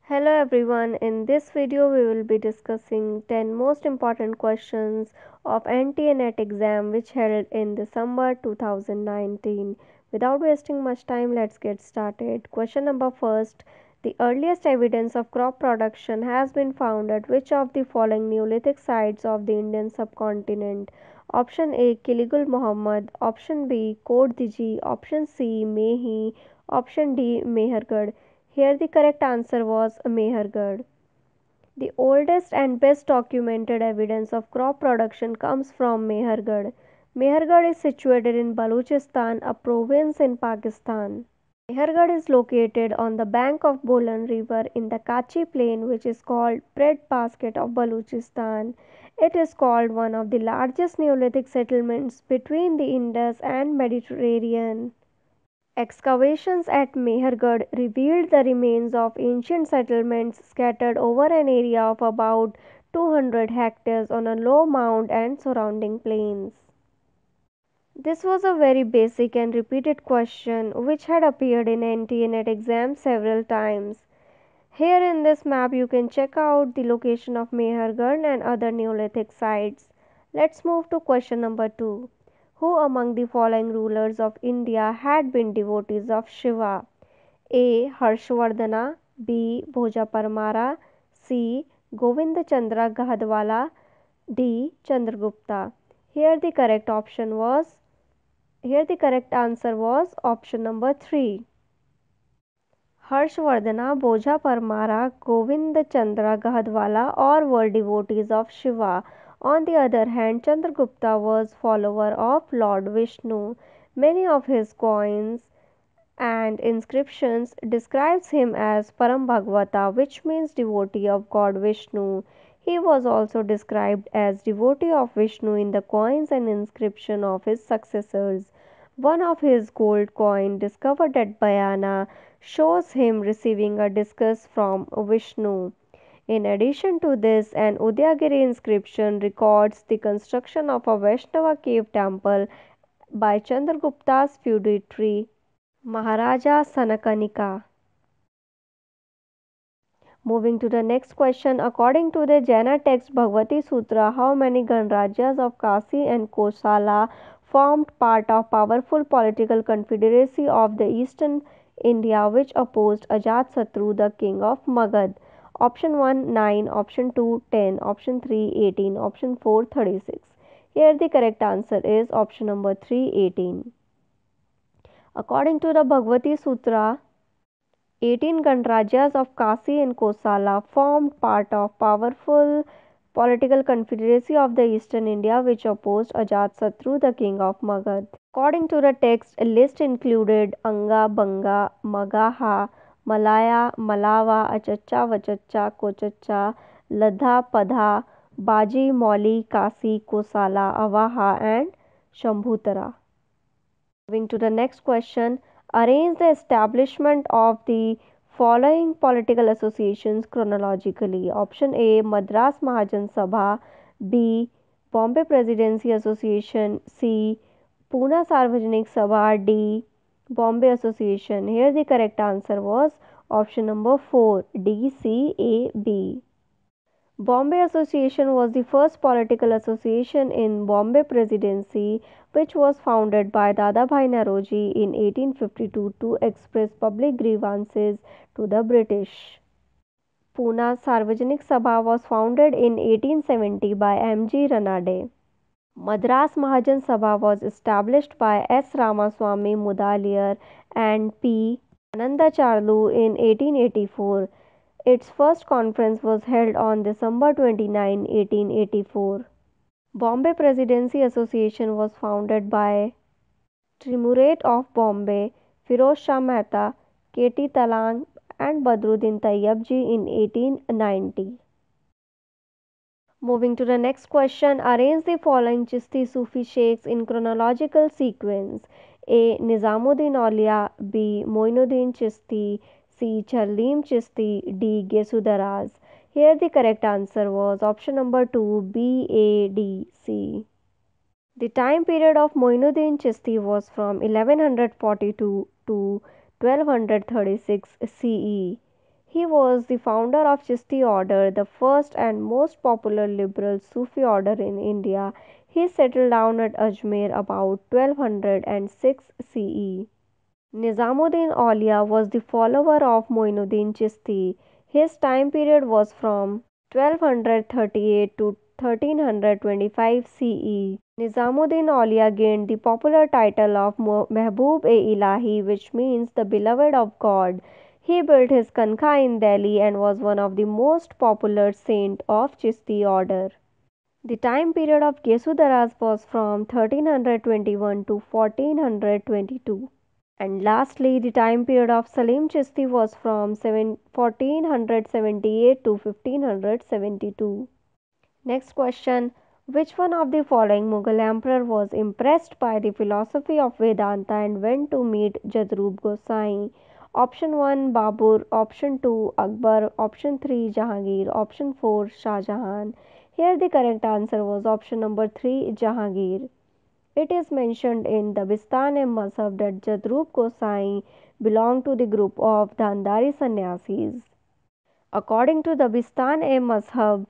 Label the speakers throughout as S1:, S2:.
S1: Hello everyone, in this video we will be discussing 10 most important questions of NTA-NET exam which held in December 2019. Without wasting much time, let's get started. Question number first. The earliest evidence of crop production has been found at which of the following Neolithic sites of the Indian subcontinent? Option A. Kiligul Muhammad, Option B. Kot Diji, Option C. Mehi, Option D. Mehrgarh. Here the correct answer was Mehrgarh. The oldest and best documented evidence of crop production comes from Mehrgarh. Mehrgarh is situated in Balochistan, a province in Pakistan. Mehrgarh is located on the bank of Bolan River in the Kachi plain, which is called breadbasket of Balochistan. It is called one of the largest Neolithic settlements between the Indus and Mediterranean. Excavations at Mehrgarh revealed the remains of ancient settlements scattered over an area of about 200 hectares on a low mound and surrounding plains. This was a very basic and repeated question which had appeared in NTA-NET exam several times. Here in this map you can check out the location of Mehrgarh and other Neolithic sites. Let's move to question number 2. Who among the following rulers of India had been devotees of Shiva? A. Harshvardhana, B. Bhoja Parmara, C. Govindachandra Gahadwala, D. Chandragupta. Here the correct answer was option number 3. Harshvardhana, Bhoja Parmara, Govindachandra Gahadwala all were devotees of Shiva. On the other hand, Chandragupta was follower of Lord Vishnu. Many of his coins and inscriptions describes him as Param Bhagavata, which means devotee of God Vishnu. He was also described as devotee of Vishnu in the coins and inscription of his successors. One of his gold coin discovered at Bayana shows him receiving a discus from Vishnu. In addition to this, an Udayagiri inscription records the construction of a Vaishnava cave temple by Chandragupta's feudatory Maharaja Sanakanika. Moving to the next question, according to the Jaina text Bhagavati Sutra, how many ganarajyas of Kasi and Kosala formed part of powerful political confederacy of the eastern India which opposed Ajatasatru, the king of Magadha? Option 1 9, option 2 10, option 3 18, option 4 36. Here the correct answer is option number 3 18. According to the Bhagavati Sutra, 18 ganarajyas of Kasi and Kosala formed part of powerful political confederacy of the eastern India which opposed Ajatasatru, the king of Magadha. According to the text, a list included Anga, Banga, Magaha, Malaya, Malawa, Achacha, Vachacha, Kochacha, Ladha, Padha, Baji, Moli, Kasi, Kosala, Avaha and Shambhutara. Moving to the next question, arrange the establishment of the following political associations chronologically. Option A. Madras Mahajan Sabha, B. Bombay Presidency Association, C. Poona Sarvajanik Sabha, D. Bombay Association. Here the correct answer was option number 4, D, C, A, B. Bombay Association was the first political association in Bombay Presidency which was founded by Dadabhai Naoroji in 1852 to express public grievances to the British. Poona Sarvajanik Sabha was founded in 1870 by M.G. Ranade. Madras Mahajan Sabha was established by S. Ramaswamy Mudaliar and P. Anandacharlu in 1884. Its first conference was held on December 29, 1884. Bombay Presidency Association was founded by Tremurate of Bombay, Firoz Shah Mehta, K.T. Talang and Badruddin Tayyabji in 1890. Moving to the next question, arrange the following Chishti Sufi sheikhs in chronological sequence. A. Nizamuddin Aulia, B. Moinuddin Chishti, C. Charlim Chishti, D. Gesudaraz. Here the correct answer was option number 2, B, A, D, C. The time period of Moinuddin Chishti was from 1142 to 1236 CE. He was the founder of Chishti order, the first and most popular liberal Sufi order in India. He settled down at Ajmer about 1206 CE. Nizamuddin Aulia was the follower of Moinuddin Chishti. His time period was from 1238 to 1325 CE. Nizamuddin Aulia gained the popular title of Mehboob-e-Ilahi, which means the beloved of God. He built his Kankha in Delhi and was one of the most popular saint of Chishti order. The time period of Gesudaras was from 1321 to 1422. And lastly, the time period of Salim Chishti was from 1478 to 1572. Next question. Which one of the following Mughal emperor was impressed by the philosophy of Vedanta and went to meet Jadrup Gosain? Option 1 Babur, option 2 Akbar, option 3 Jahangir, option 4 Shah Jahan. Here the correct answer was option number 3 Jahangir. It is mentioned in the Bistane-Mazhab that Jadrup Gosain belonged to the group of Dhandari sannyasis. According to the Bistane-Mazhab,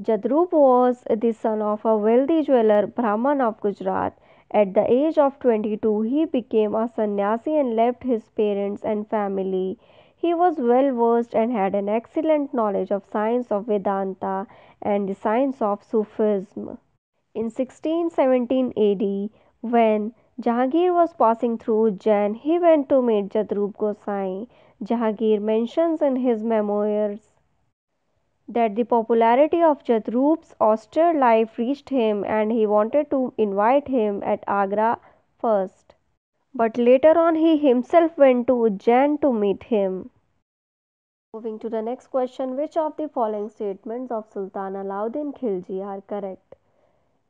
S1: Jadrup was the son of a wealthy jeweler Brahman of Gujarat. At the age of 22, he became a sannyasi and left his parents and family. He was well versed and had an excellent knowledge of science of Vedanta and the science of Sufism. In 1617 AD, when Jahangir was passing through Ujjain, he went to meet Jadrup Gosain. Jahangir mentions in his memoirs that the popularity of Jadrup's austere life reached him and he wanted to invite him at Agra first. But later on he himself went to Ujjain to meet him. Moving to the next question, which of the following statements of Sultan Alauddin Khilji are correct?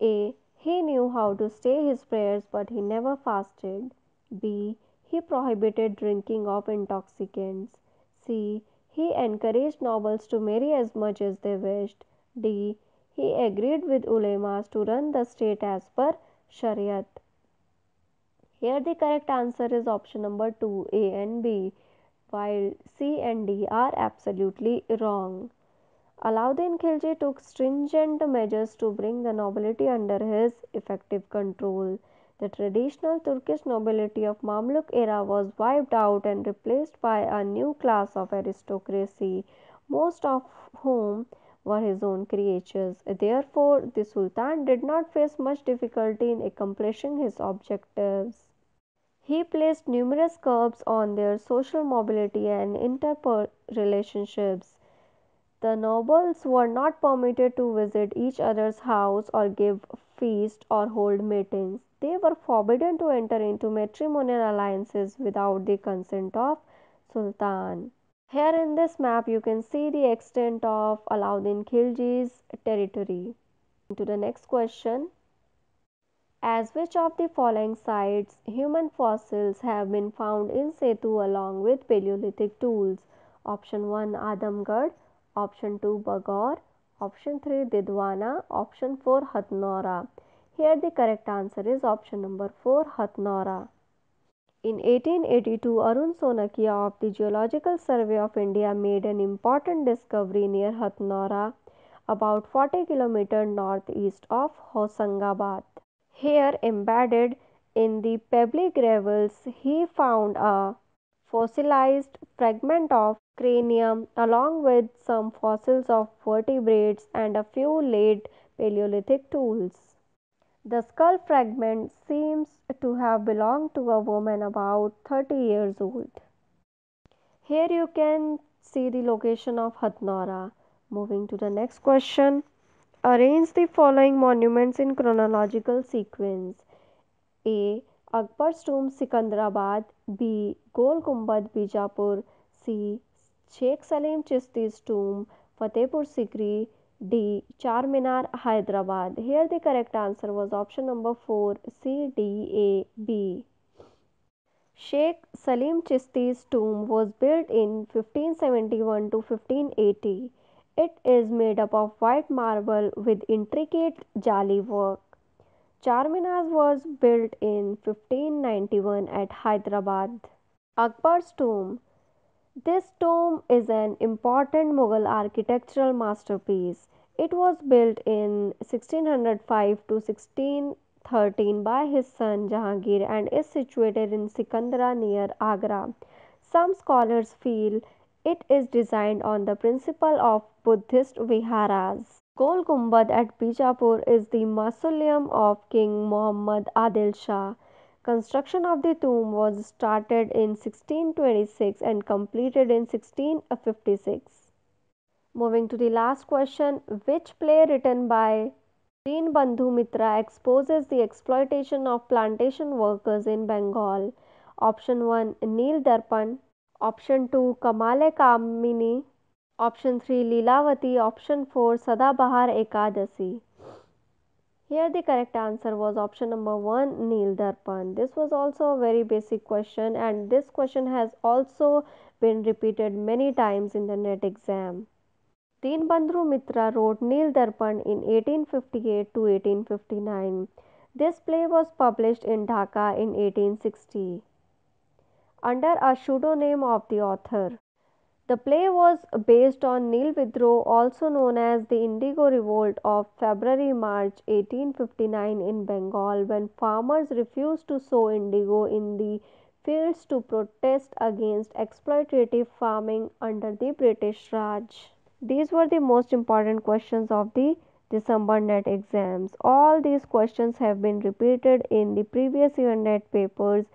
S1: A. He knew how to say his prayers but he never fasted. B. He prohibited drinking of intoxicants. C. He encouraged nobles to marry as much as they wished. D. He agreed with ulemas to run the state as per Shariat. Here the correct answer is option number 2, A and B, while C and D are absolutely wrong. Alauddin Khilji took stringent measures to bring the nobility under his effective control. The traditional Turkish nobility of Mamluk era was wiped out and replaced by a new class of aristocracy, most of whom were his own creatures. Therefore, the Sultan did not face much difficulty in accomplishing his objectives. He placed numerous curbs on their social mobility and interrelationships. The nobles were not permitted to visit each other's house or give feasts or hold meetings. They were forbidden to enter into matrimonial alliances without the consent of Sultan. Here in this map you can see the extent of Alauddin Khilji's territory. To the next question. As which of the following sites human fossils have been found in situ along with Paleolithic tools? Option 1 Adamgarh, option 2 Bagaur, option 3 Didwana, option 4 Hathnora. Here the correct answer is option number 4 Hathnora. In 1882, Arun Sonakia of the Geological Survey of India made an important discovery near Hathnora, about 40 km northeast of Hosangabad. Here, embedded in the pebbly gravels, he found a fossilized fragment of cranium along with some fossils of vertebrates and a few late Paleolithic tools. The skull fragment seems to have belonged to a woman about 30 years old. Here you can see the location of Hathnora. Moving to the next question. Arrange the following monuments in chronological sequence. A. Akbar's tomb Sikandrabad. B. Gol Gumbad Bijapur. C. Sheikh Salim Chisti's tomb Fatehpur Sikri. D. Charminar Hyderabad. Here the correct answer was option number 4, C, D, A, B. Sheikh Salim Chisti's tomb was built in 1571 to 1580. It is made up of white marble with intricate jali work. Charminar was built in 1591 at Hyderabad. Akbar's tomb This tomb is an important Mughal architectural masterpiece. It was built in 1605 to 1613 by his son Jahangir and is situated in Sikandra near Agra. Some scholars feel it is designed on the principle of Buddhist viharas. Gol Gumbad at Bijapur is the mausoleum of King Muhammad Adil Shah. Construction of the tomb was started in 1626 and completed in 1656. Moving to the last question, which play written by Dinbandhu Mitra exposes the exploitation of plantation workers in Bengal? Option 1 Neel Durpan, option 2 Kamale Kamini, option 3 Leelavati, option 4 Sadhabar Ekadasi. Here the correct answer was option number 1 Neel Durpan. This was also a very basic question and this question has also been repeated many times in the NET exam. Dinbandhu Mitra wrote Neel Durpan in 1858 to 1859. This play was published in Dhaka in 1860 under a pseudonym of the author. The play was based on Neel Vidroh, also known as the Indigo Revolt of February-March 1859 in Bengal, when farmers refused to sow indigo in the fields to protest against exploitative farming under the British Raj. These were the most important questions of the December NET exams. All these questions have been repeated in the previous year NET papers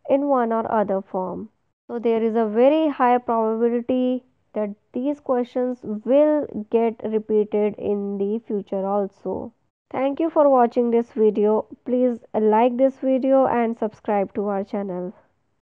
S1: in one or other form. So there is a very high probability that these questions will get repeated in the future also. Thank you for watching this video. Please like this video and subscribe to our channel.